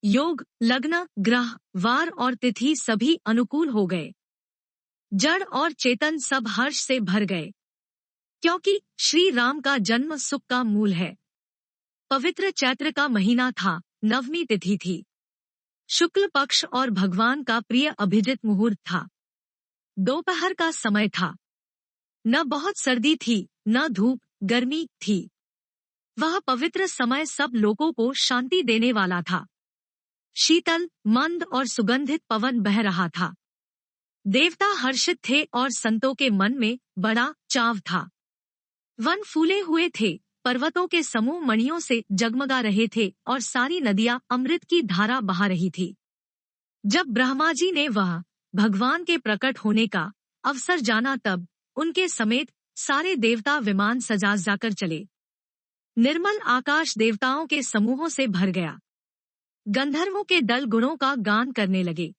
योग, लग्न, ग्रह, वार और तिथि सभी अनुकूल हो गए। जड़ और चेतन सब हर्ष से भर गए, क्योंकि श्री राम का जन्म सुख का मूल है। पवित्र चैत्र का महीना था, नवमी तिथि थी। शुक्ल पक्ष और भगवान का प्रिय अभिजित मुहूर्त था। दोपहर का समय था। न बहुत सर्दी थी, न धूप गर्मी थी। वह पवित्र समय सब लोगों को शांति देने वाला था। शीतल, मंद और सुगंधित पवन बह रहा था। देवता हर्षित थे और संतों के मन में बड़ा चाव था। वन फूले हुए थे, पर्वतों के समूह मणियों से जगमगा रहे थे और सारी नदियां अमृत की धारा बहा रही थी। जब ब्रह्मा जी ने वह भगवान के प्रकट होने का अवसर जाना, तब उनके समेत सारे देवता विमान सजा जाकर चले। निर्मल आकाश देवताओं के समूहों से भर गया। गंधर्वों के दल गुणों का गान करने लगे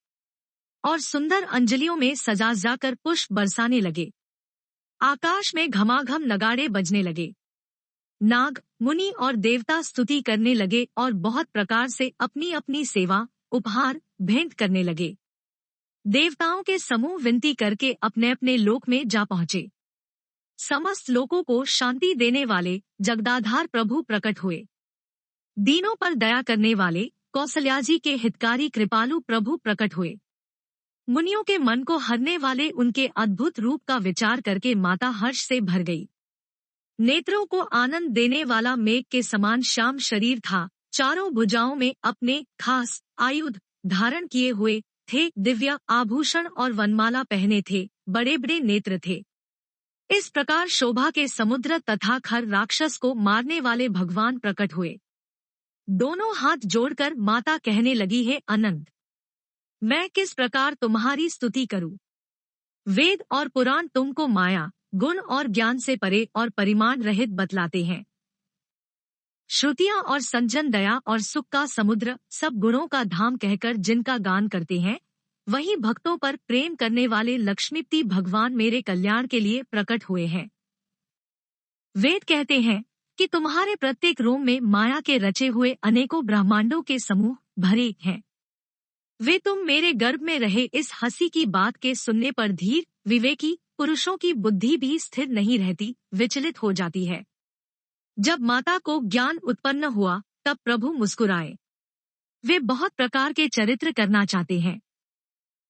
और सुंदर अंजलियों में सजा जाकर पुष्प बरसाने लगे। आकाश में घमाघम नगाड़े बजने लगे। नाग, मुनि और देवता स्तुति करने लगे और बहुत प्रकार से अपनी अपनी सेवा, उपहार भेंट करने लगे। देवताओं के समूह विनती करके अपने अपने लोक में जा पहुंचे। समस्त लोगों को शांति देने वाले जगदाधार प्रभु प्रकट हुए। दीनों पर दया करने वाले कौसल्या जी के हितकारी कृपालु प्रभु प्रकट हुए। मुनियों के मन को हरने वाले उनके अद्भुत रूप का विचार करके माता हर्ष से भर गई। नेत्रों को आनंद देने वाला मेघ के समान श्याम शरीर था। चारों भुजाओं में अपने खास आयुध धारण किए हुए थे। दिव्य आभूषण और वनमाला पहने थे। बड़े बड़े नेत्र थे। इस प्रकार शोभा के समुद्र तथा खर राक्षस को मारने वाले भगवान प्रकट हुए। दोनों हाथ जोड़कर माता कहने लगी, है अनंत, मैं किस प्रकार तुम्हारी स्तुति करूं। वेद और पुराण तुमको माया, गुण और ज्ञान से परे और परिमाण रहित बतलाते हैं। श्रुतियां और संजन दया और सुख का समुद्र सब गुणों का धाम कहकर जिनका गान करते हैं, वही भक्तों पर प्रेम करने वाले लक्ष्मीपति भगवान मेरे कल्याण के लिए प्रकट हुए हैं। वेद कहते हैं कि तुम्हारे प्रत्येक रोम में माया के रचे हुए अनेकों ब्रह्मांडों के समूह भरे हैं। वे तुम मेरे गर्भ में रहे इस हंसी की बात के सुनने पर धीर विवेकी पुरुषों की बुद्धि भी स्थिर नहीं रहती, विचलित हो जाती है। जब माता को ज्ञान उत्पन्न हुआ तब प्रभु मुस्कुराए। वे बहुत प्रकार के चरित्र करना चाहते हैं।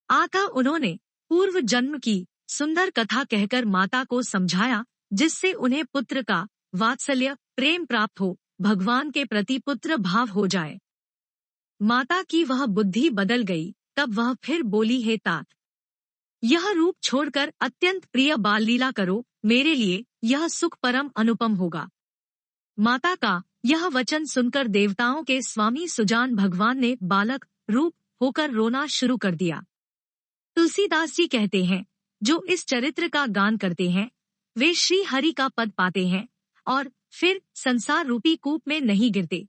आता उन्होंने पूर्व जन्म की सुंदर कथा कहकर माता को समझाया, जिससे उन्हें पुत्र का वात्सल्य प्रेम प्राप्त हो, भगवान के प्रति पुत्र भाव हो जाए। माता की वह बुद्धि बदल गई। तब वह फिर बोली, हे तात, यह रूप छोड़कर अत्यंत प्रिय बाल लीला करो, मेरे लिए यह सुख परम अनुपम होगा। माता का यह वचन सुनकर देवताओं के स्वामी सुजान भगवान ने बालक रूप होकर रोना शुरू कर दिया। तुलसीदास जी कहते हैं, जो इस चरित्र का गान करते हैं वे श्री हरि का पद पाते हैं और फिर संसार रूपी कूप में नहीं गिरते।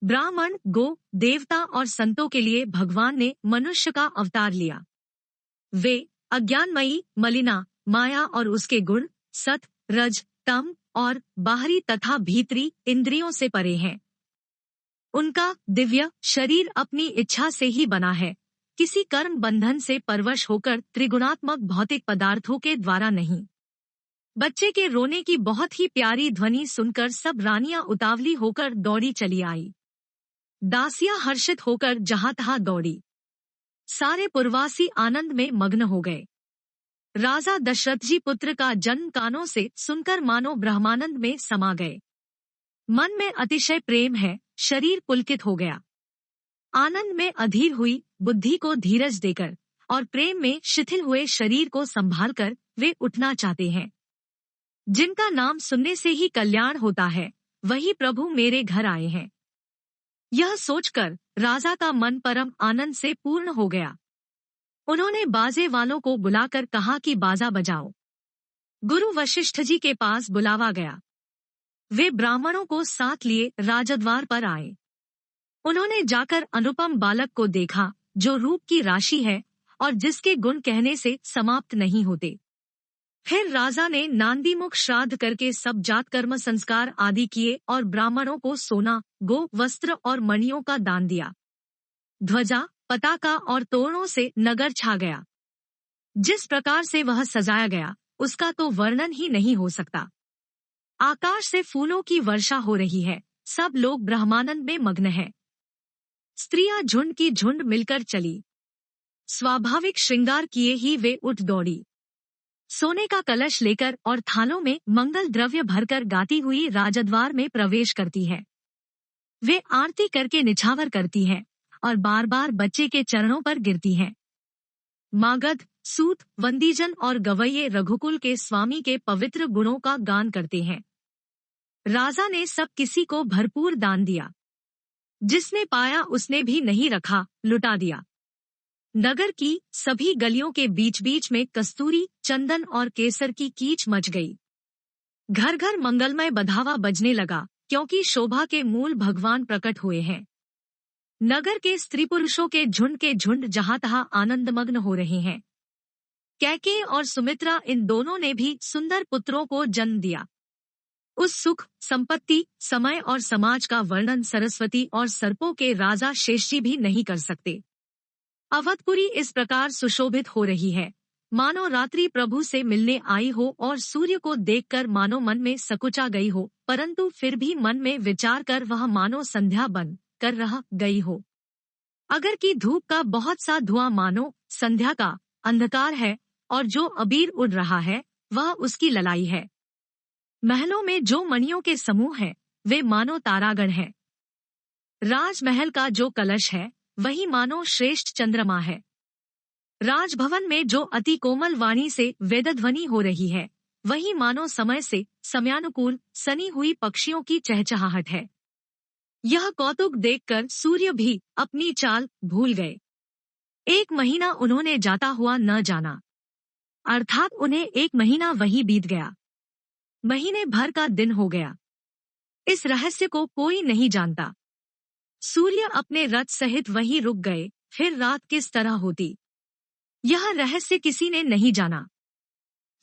ब्राह्मण, गो, देवता और संतों के लिए भगवान ने मनुष्य का अवतार लिया। वे अज्ञानमयी मलिना माया और उसके गुण सत, रज, तम और बाहरी तथा भीतरी इंद्रियों से परे हैं। उनका दिव्य शरीर अपनी इच्छा से ही बना है, किसी कर्म बंधन से परवश होकर त्रिगुणात्मक भौतिक पदार्थों के द्वारा नहीं। बच्चे के रोने की बहुत ही प्यारी ध्वनि सुनकर सब रानियां उतावली होकर दौड़ी चली आई। दासियां हर्षित होकर जहां तहां दौड़ी। सारे पुरवासी आनंद में मग्न हो गए। राजा दशरथ जी पुत्र का जन्म कानों से सुनकर मानो ब्रह्मानंद में समा गए। मन में अतिशय प्रेम है, शरीर पुलकित हो गया। आनंद में अधीर हुई बुद्धि को धीरज देकर और प्रेम में शिथिल हुए शरीर को संभालकर वे उठना चाहते हैं। जिनका नाम सुनने से ही कल्याण होता है, वही प्रभु मेरे घर आए हैं। यह सोचकर राजा का मन परम आनंद से पूर्ण हो गया। उन्होंने बाजे वालों को बुलाकर कहा कि बाजा बजाओ। गुरु वशिष्ठ जी के पास बुलावा गया। वे ब्राह्मणों को साथ लिए राजद्वार पर आए। उन्होंने जाकर अनुपम बालक को देखा, जो रूप की राशि है और जिसके गुण कहने से समाप्त नहीं होते। फिर राजा ने नांदीमुख श्राद्ध करके सब जात कर्म संस्कार आदि किए और ब्राह्मणों को सोना, गो, वस्त्र और मणियों का दान दिया। ध्वजा, पताका और तोरणों से नगर छा गया। जिस प्रकार से वह सजाया गया, उसका तो वर्णन ही नहीं हो सकता। आकाश से फूलों की वर्षा हो रही है, सब लोग ब्रह्मानंद में मग्न हैं। स्त्रियां झुंड की झुंड मिलकर चली। स्वाभाविक श्रृंगार किए ही वे उठ दौड़ी। सोने का कलश लेकर और थालों में मंगल द्रव्य भरकर गाती हुई राजद्वार में प्रवेश करती है। वे आरती करके निछावर करती हैं और बार बार बच्चे के चरणों पर गिरती हैं। मागध, सूत, वंदीजन और गवैये रघुकुल के स्वामी के पवित्र गुणों का गान करते हैं। राजा ने सब किसी को भरपूर दान दिया। जिसने पाया उसने भी नहीं रखा, लुटा दिया। नगर की सभी गलियों के बीच बीच में कस्तूरी, चंदन और केसर की कीच मच गई। घर घर मंगलमय बधावा बजने लगा, क्योंकि शोभा के मूल भगवान प्रकट हुए हैं। नगर के स्त्री पुरुषों के झुंड जहां तहां आनंदमग्न हो रहे हैं। कैकेयी और सुमित्रा इन दोनों ने भी सुंदर पुत्रों को जन्म दिया। उस सुख, संपत्ति, समय और समाज का वर्णन सरस्वती और सर्पों के राजा शेषजी भी नहीं कर सकते। अवधपुरी इस प्रकार सुशोभित हो रही है, मानो रात्रि प्रभु से मिलने आई हो और सूर्य को देखकर मानो मन में सकुचा गई हो, परंतु फिर भी मन में विचार कर वह मानो संध्या बन कर रह गई हो। अगर की धूप का बहुत सा धुआं मानो संध्या का अंधकार है, और जो अबीर उड़ रहा है वह उसकी ललाई है। महलों में जो मणियों के समूह हैं, वे मानो तारागण हैं। राजमहल का जो कलश है, वही मानो श्रेष्ठ चंद्रमा है। राजभवन में जो अति कोमल वाणी से वेदध्वनि हो रही है, वही मानो समय से समयानुकूल सनी हुई पक्षियों की चहचहाहट है। यह कौतुक देखकर सूर्य भी अपनी चाल भूल गए। 1 महीना उन्होंने जाता हुआ न जाना, अर्थात उन्हें 1 महीना वही बीत गया। महीने भर का दिन हो गया। इस रहस्य को कोई नहीं जानता। सूर्य अपने रथ सहित वहीं रुक गए, फिर रात किस तरह होती, यह रहस्य किसी ने नहीं जाना।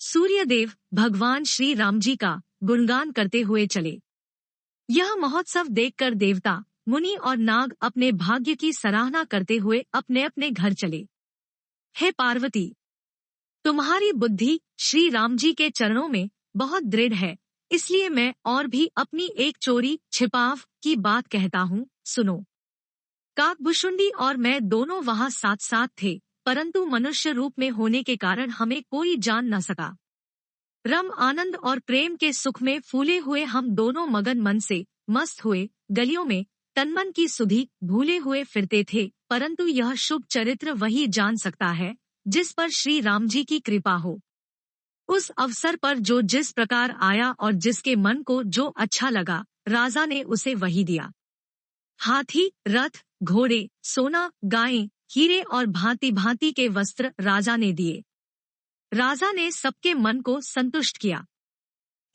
सूर्यदेव भगवान श्री राम जी का गुणगान करते हुए चले। यह महोत्सव देखकर देवता, मुनि और नाग अपने भाग्य की सराहना करते हुए अपने अपने घर चले। हे पार्वती, तुम्हारी बुद्धि श्री राम जी के चरणों में बहुत दृढ़ है, इसलिए मैं और भी अपनी एक चोरी छिपाव की बात कहता हूँ, सुनो। काकभुशुंडी और मैं दोनों वहाँ साथ साथ थे, परंतु मनुष्य रूप में होने के कारण हमें कोई जान न सका। रम आनंद और प्रेम के सुख में फूले हुए हम दोनों मगन मन से मस्त हुए गलियों में तनमन की सुधि भूले हुए फिरते थे, परंतु यह शुभ चरित्र वही जान सकता है जिस पर श्री राम जी की कृपा हो। उस अवसर पर जो जिस प्रकार आया और जिसके मन को जो अच्छा लगा, राजा ने उसे वही दिया। हाथी, रथ, घोड़े, सोना, गायें, हीरे और भांति भांति के वस्त्र राजा ने दिए। राजा ने सबके मन को संतुष्ट किया।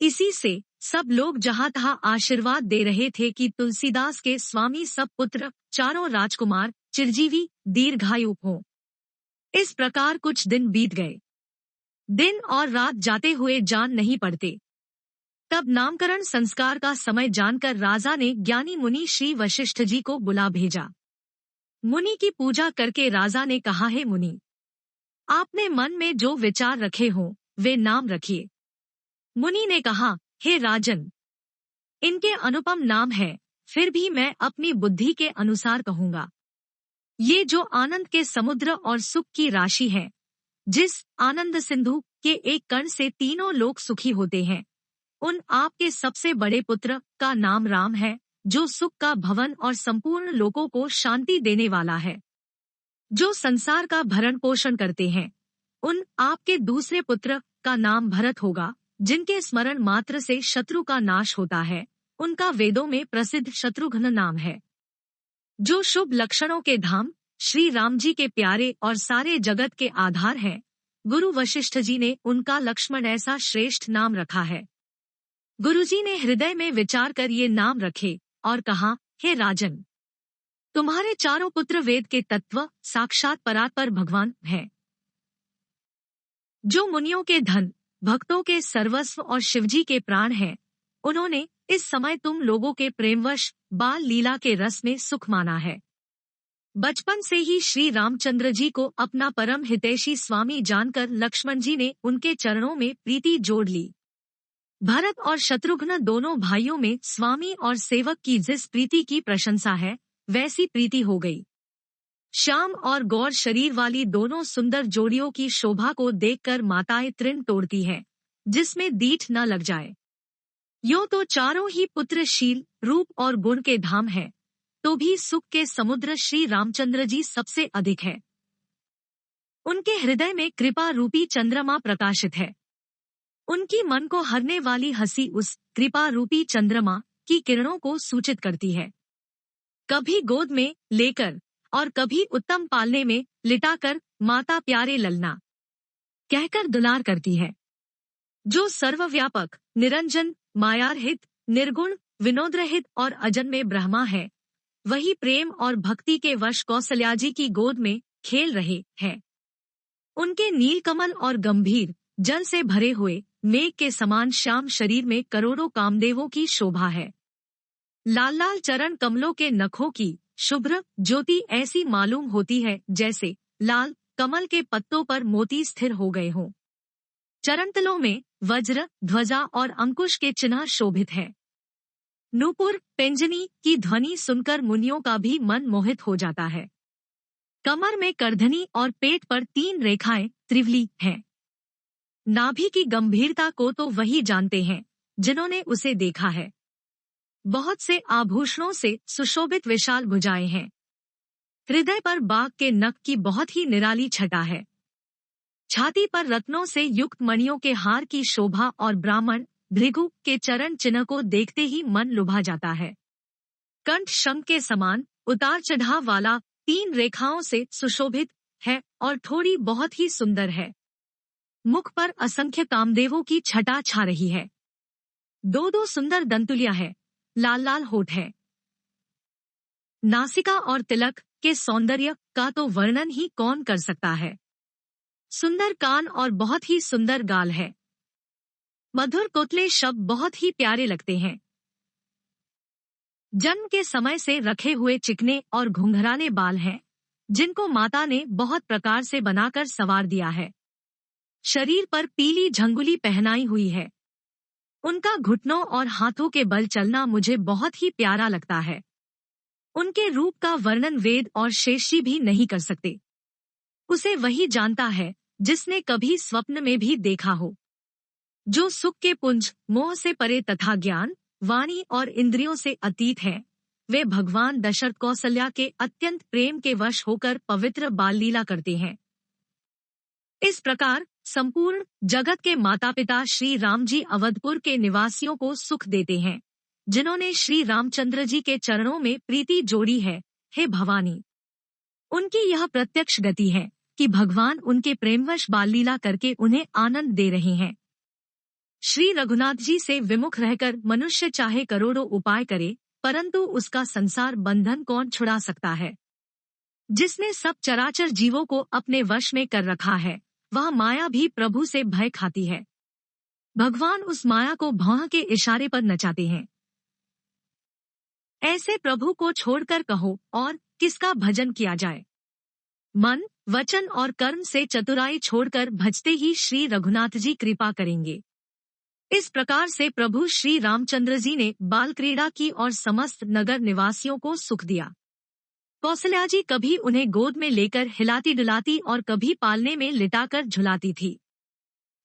इसी से सब लोग जहां तहां आशीर्वाद दे रहे थे कि तुलसीदास के स्वामी सब पुत्र चारों राजकुमार चिरजीवी दीर्घायु हों। इस प्रकार कुछ दिन बीत गए। दिन और रात जाते हुए जान नहीं पड़ते। तब नामकरण संस्कार का समय जानकर राजा ने ज्ञानी मुनि श्री वशिष्ठ जी को बुला भेजा। मुनि की पूजा करके राजा ने कहा, हे मुनि, आपने मन में जो विचार रखे हों वे नाम रखिए। मुनि ने कहा, हे राजन, इनके अनुपम नाम है, फिर भी मैं अपनी बुद्धि के अनुसार कहूँगा। ये जो आनंद के समुद्र और सुख की राशि है, जिस आनंद सिंधु के एक कण से तीनों लोग सुखी होते हैं, उन आपके सबसे बड़े पुत्र का नाम राम है, जो सुख का भवन और संपूर्ण लोगों को शांति देने वाला है। जो संसार का भरण पोषण करते हैं, उन आपके दूसरे पुत्र का नाम भरत होगा, जिनके स्मरण मात्र से शत्रु का नाश होता है। उनका वेदों में प्रसिद्ध शत्रुघ्न नाम है। जो शुभ लक्षणों के धाम श्री राम जी के प्यारे और सारे जगत के आधार हैं, गुरु वशिष्ठ जी ने उनका लक्ष्मण ऐसा श्रेष्ठ नाम रखा है। गुरुजी ने हृदय में विचार कर ये नाम रखे और कहा, हे राजन, तुम्हारे चारों पुत्र वेद के तत्व साक्षात परात्पर भगवान हैं। जो मुनियों के धन, भक्तों के सर्वस्व और शिवजी के प्राण हैं, उन्होंने इस समय तुम लोगों के प्रेमवश बाल लीला के रस में सुख माना है। बचपन से ही श्री रामचंद्र जी को अपना परम हितैषी स्वामी जानकर लक्ष्मण जी ने उनके चरणों में प्रीति जोड़ ली। भरत और शत्रुघ्न दोनों भाइयों में स्वामी और सेवक की जिस प्रीति की प्रशंसा है, वैसी प्रीति हो गई। श्याम और गौर शरीर वाली दोनों सुंदर जोड़ियों की शोभा को देखकर माताएं तृण तोड़ती हैं, जिसमें दीठ न लग जाए। यो तो चारों ही पुत्रशील, रूप और गुण के धाम है, तो भी सुख के समुद्र श्री रामचंद्र जी सबसे अधिक है। उनके हृदय में कृपा रूपी चंद्रमा प्रकाशित है। उनकी मन को हरने वाली हंसी उस कृपा रूपी चंद्रमा की किरणों को सूचित करती है। कभी गोद में लेकर और कभी उत्तम पालने में लिटाकर माता प्यारे ललना कहकर दुलार करती है। जो सर्वव्यापक, निरंजन, मायारहित, निर्गुण, विनोदरहित और अजन्मे ब्रह्मा है, वही प्रेम और भक्ति के वश कौसल्या जी की गोद में खेल रहे हैं। उनके नीलकमल और गंभीर जल से भरे हुए मेघ के समान श्याम शरीर में करोड़ों कामदेवों की शोभा है। लाल लाल चरण कमलों के नखों की शुभ्र ज्योति ऐसी मालूम होती है जैसे लाल कमल के पत्तों पर मोती स्थिर हो गए हों। चरणतलों में वज्र, ध्वजा और अंकुश के चिन्ह शोभित है। नूपुर, पेंजनी की ध्वनि सुनकर मुनियों का भी मन मोहित हो जाता है। कमर में करधनी और पेट पर 3 रेखाएं त्रिवली हैं। नाभि की गंभीरता को तो वही जानते हैं जिन्होंने उसे देखा है। बहुत से आभूषणों से सुशोभित विशाल भुजाएं हैं। हृदय पर बाघ के नख की बहुत ही निराली छटा है। छाती पर रत्नों से युक्त मणियों के हार की शोभा और ब्राह्मण भृगु के चरण चिन्ह को देखते ही मन लुभा जाता है। कंठ शंख के समान उतार चढ़ाव वाला 3 रेखाओं से सुशोभित है और थोड़ी बहुत ही सुंदर है। मुख पर असंख्य कामदेवों की छटा छा रही है। 2 सुंदर दंतुलियां है, लाल लाल होठ है। नासिका और तिलक के सौंदर्य का तो वर्णन ही कौन कर सकता है। सुंदर कान और बहुत ही सुंदर गाल है। मधुर कोतले शब्द बहुत ही प्यारे लगते हैं। जन्म के समय से रखे हुए चिकने और घुंघराले बाल हैं, जिनको माता ने बहुत प्रकार से बनाकर संवार दिया है। शरीर पर पीली झंगुली पहनाई हुई है। उनका घुटनों और हाथों के बल चलना मुझे बहुत ही प्यारा लगता है। उनके रूप का वर्णन वेद और शेषी भी नहीं कर सकते। उसे वही जानता है जिसने कभी स्वप्न में भी देखा हो। जो सुख के पुंज, मोह से परे तथा ज्ञान, वाणी और इंद्रियों से अतीत है, वे भगवान दशरथ कौसल्या के अत्यंत प्रेम के वश होकर पवित्र बाल लीला करते हैं। इस प्रकार संपूर्ण जगत के माता पिता श्री राम जी अवधपुर के निवासियों को सुख देते हैं, जिन्होंने श्री रामचंद्र जी के चरणों में प्रीति जोड़ी है। हे भवानी, उनकी यह प्रत्यक्ष गति है कि भगवान उनके प्रेमवश बाल लीला करके उन्हें आनंद दे रहे हैं। श्री रघुनाथ जी से विमुख रहकर मनुष्य चाहे करोड़ों उपाय करे, परंतु उसका संसार बंधन कौन छुड़ा सकता है। जिसने सब चराचर जीवों को अपने वश में कर रखा है, वह माया भी प्रभु से भय खाती है। भगवान उस माया को भौं के इशारे पर नचाते हैं। ऐसे प्रभु को छोड़कर कहो और किसका भजन किया जाए। मन, वचन और कर्म से चतुराई छोड़कर भजते ही श्री रघुनाथ जी कृपा करेंगे। इस प्रकार से प्रभु श्री रामचंद्र जी ने बाल क्रीड़ा की और समस्त नगर निवासियों को सुख दिया। कौसल्या जी कभी उन्हें गोद में लेकर हिलाती डुलाती और कभी पालने में लिटाकर झुलाती थी।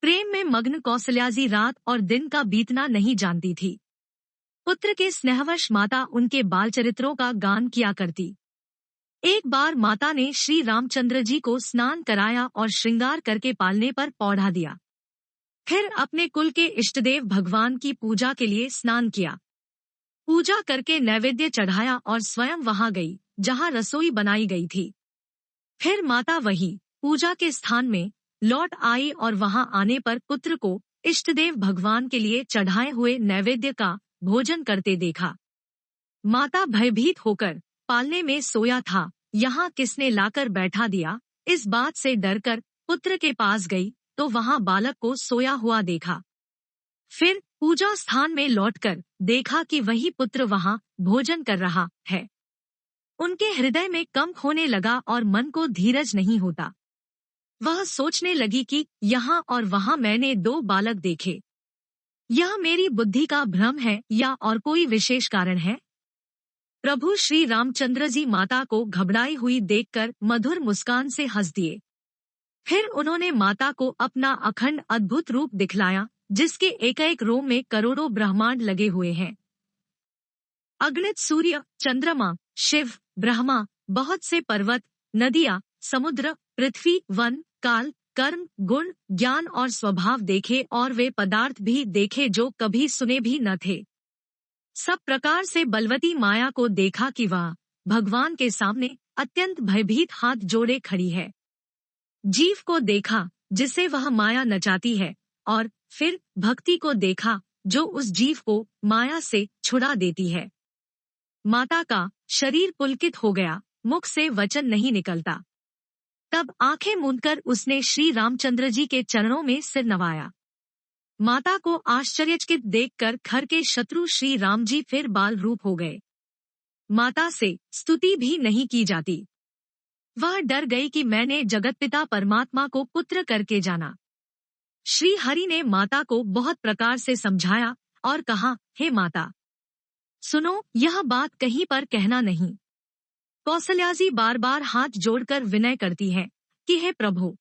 प्रेम में मग्न कौसल्या जी रात और दिन का बीतना नहीं जानती थी। पुत्र के स्नेहवश माता उनके बाल चरित्रों का गान किया करती। एक बार माता ने श्री रामचंद्र जी को स्नान कराया और श्रृंगार करके पालने पर पौधा दिया। फिर अपने कुल के इष्टदेव भगवान की पूजा के लिए स्नान किया। पूजा करके नैवेद्य चढ़ाया और स्वयं वहां गई जहां रसोई बनाई गई थी। फिर माता वही पूजा के स्थान में लौट आई और वहां आने पर पुत्र को इष्टदेव भगवान के लिए चढ़ाए हुए नैवेद्य का भोजन करते देखा। माता भयभीत होकर पालने में सोया था, यहाँ किसने लाकर बैठा दिया, इस बात से डरकर पुत्र के पास गई तो वहां बालक को सोया हुआ देखा। फिर पूजा स्थान में लौटकर देखा कि वही पुत्र वहां भोजन कर रहा है। उनके हृदय में कंप होने लगा और मन को धीरज नहीं होता। वह सोचने लगी कि यहाँ और वहाँ मैंने 2 बालक देखे। यह मेरी बुद्धि का भ्रम है या और कोई विशेष कारण है? प्रभु श्री रामचंद्र जी माता को घबराई हुई देखकर मधुर मुस्कान से हंस दिए। फिर उन्होंने माता को अपना अखंड अद्भुत रूप दिखलाया, जिसके एक-एक रोम में करोड़ों ब्रह्मांड लगे हुए हैं। अगणित सूर्य, चंद्रमा, शिव, ब्रह्मा, बहुत से पर्वत, नदियाँ, समुद्र, पृथ्वी, वन, काल, कर्म, गुण, ज्ञान और स्वभाव देखे और वे पदार्थ भी देखे जो कभी सुने भी न थे। सब प्रकार से बलवती माया को देखा कि वह भगवान के सामने अत्यंत भयभीत हाथ जोड़े खड़ी है। जीव को देखा जिसे वह माया नचाती है, और फिर भक्ति को देखा जो उस जीव को माया से छुड़ा देती है। माता का शरीर पुलकित हो गया, मुख से वचन नहीं निकलता। तब आंखें मूंदकर उसने श्री रामचंद्र जी के चरणों में सिर नवाया। माता को आश्चर्यचकित देखकर घर के शत्रु श्री राम जी फिर बाल रूप हो गए। माता से स्तुति भी नहीं की जाती। वह डर गई कि मैंने जगतपिता परमात्मा को पुत्र करके जाना। श्री हरि ने माता को बहुत प्रकार से समझाया और कहा, हे माता, सुनो, यह बात कहीं पर कहना नहीं। कौसल्या जी बार बार हाथ जोड़कर विनय करती है कि हे प्रभु,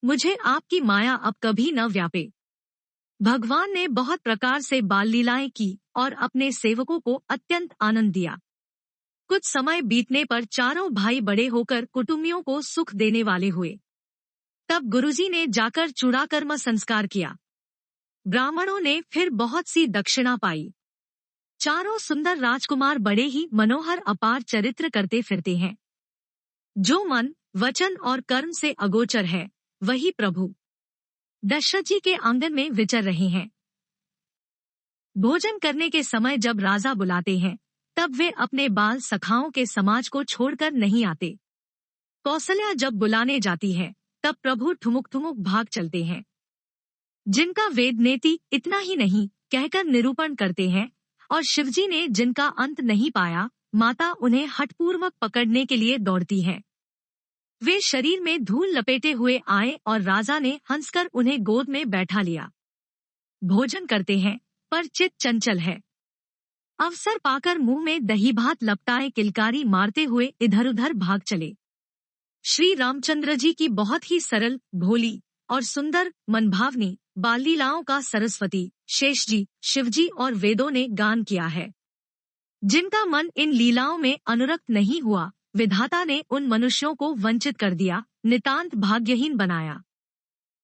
मुझे आपकी माया अब कभी न व्यापे। भगवान ने बहुत प्रकार से बाल लीलाएं की और अपने सेवकों को अत्यंत आनंद दिया। कुछ समय बीतने पर चारों भाई बड़े होकर कुटुंबियों को सुख देने वाले हुए। तब गुरुजी ने जाकर चूड़ाकर्म संस्कार किया। ब्राह्मणों ने फिर बहुत सी दक्षिणा पाई। चारों सुंदर राजकुमार बड़े ही मनोहर अपार चरित्र करते फिरते हैं। जो मन, वचन और कर्म से अगोचर है, वही प्रभु दशरथ जी के आंगन में विचर रहे हैं। भोजन करने के समय जब राजा बुलाते हैं, तब वे अपने बाल सखाओं के समाज को छोड़कर नहीं आते। कौसल्या जब बुलाने जाती है, तब प्रभु ठुमुक ठुमुक भाग चलते हैं। जिनका वेद नेति इतना ही नहीं कहकर निरूपण करते हैं, और शिवजी ने जिनका अंत नहीं पाया, माता उन्हें हठपूर्वक पकड़ने के लिए दौड़ती है। वे शरीर में धूल लपेटे हुए आए और राजा ने हंसकर उन्हें गोद में बैठा लिया। भोजन करते हैं, पर चित्त चंचल है। अवसर पाकर मुंह में दही भात लपटाए किलकारी मारते हुए इधर उधर भाग चले। श्री रामचंद्र जी की बहुत ही सरल, भोली और सुंदर मनभावनी बाल लीलाओं का सरस्वती, शेष जी, शिवजी और वेदों ने गान किया है। जिनका मन इन लीलाओं में अनुरक्त नहीं हुआ, विधाता ने उन मनुष्यों को वंचित कर दिया, नितांत भाग्यहीन बनाया।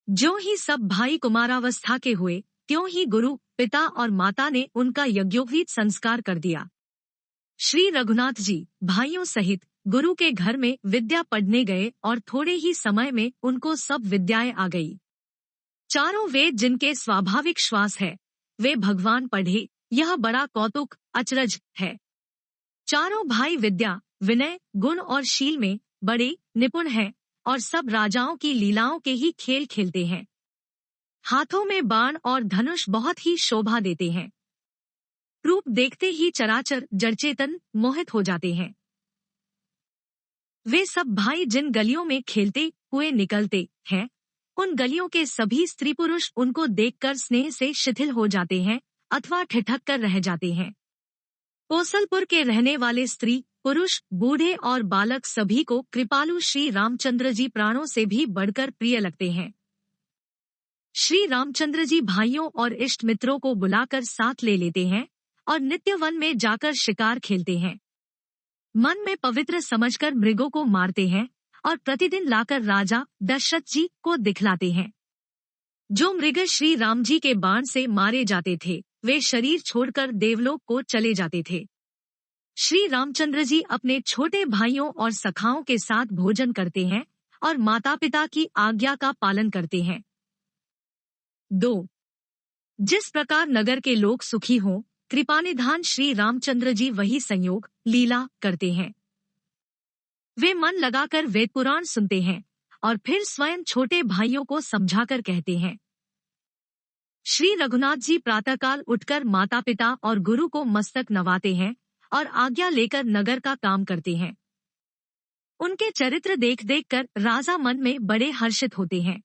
जो ही सब भाई कुमारावस्था के हुए, त्यों ही गुरु, पिता और माता ने उनका यज्ञोपवीत संस्कार कर दिया। श्री रघुनाथ जी भाइयों सहित गुरु के घर में विद्या पढ़ने गए और थोड़े ही समय में उनको सब विद्याएं आ गई। चारों वेद जिनके स्वाभाविक श्वास है, वे भगवान पढ़े, यह बड़ा कौतुक, अचरज है। चारों भाई विद्या, विनय, गुण और शील में बड़े निपुण हैं और सब राजाओं की लीलाओं के ही खेल खेलते हैं। हाथों में बाण और धनुष बहुत ही शोभा देते हैं। रूप देखते ही चराचर जड़चेतन मोहित हो जाते हैं। वे सब भाई जिन गलियों में खेलते हुए निकलते हैं, उन गलियों के सभी स्त्री पुरुष उनको देखकर स्नेह से शिथिल हो जाते हैं अथवा ठिठक कर रह जाते हैं। कौशलपुर के रहने वाले स्त्री, पुरुष, बूढ़े और बालक सभी को कृपालु श्री रामचंद्र जी प्राणों से भी बढ़कर प्रिय लगते हैं। श्री रामचंद्र जी भाइयों और इष्ट मित्रों को बुलाकर साथ ले लेते हैं और नित्य वन में जाकर शिकार खेलते हैं। मन में पवित्र समझकर मृगों को मारते हैं और प्रतिदिन लाकर राजा दशरथ जी को दिखलाते हैं। जो मृग श्री राम जी के बाण से मारे जाते थे, वे शरीर छोड़कर देवलोक को चले जाते थे। श्री रामचंद्र जी अपने छोटे भाइयों और सखाओं के साथ भोजन करते हैं और माता पिता की आज्ञा का पालन करते हैं। 2. जिस प्रकार नगर के लोग सुखी हों, कृपानिधान श्री रामचंद्र जी वही संयोग लीला करते हैं। वे मन लगाकर वेद पुराण सुनते हैं और फिर स्वयं छोटे भाइयों को समझाकर कहते हैं। श्री रघुनाथ जी प्रातःकाल उठकर माता पिता और गुरु को मस्तक नवाते हैं और आज्ञा लेकर नगर का काम करते हैं। उनके चरित्र देख देख कर राजा मन में बड़े हर्षित होते हैं।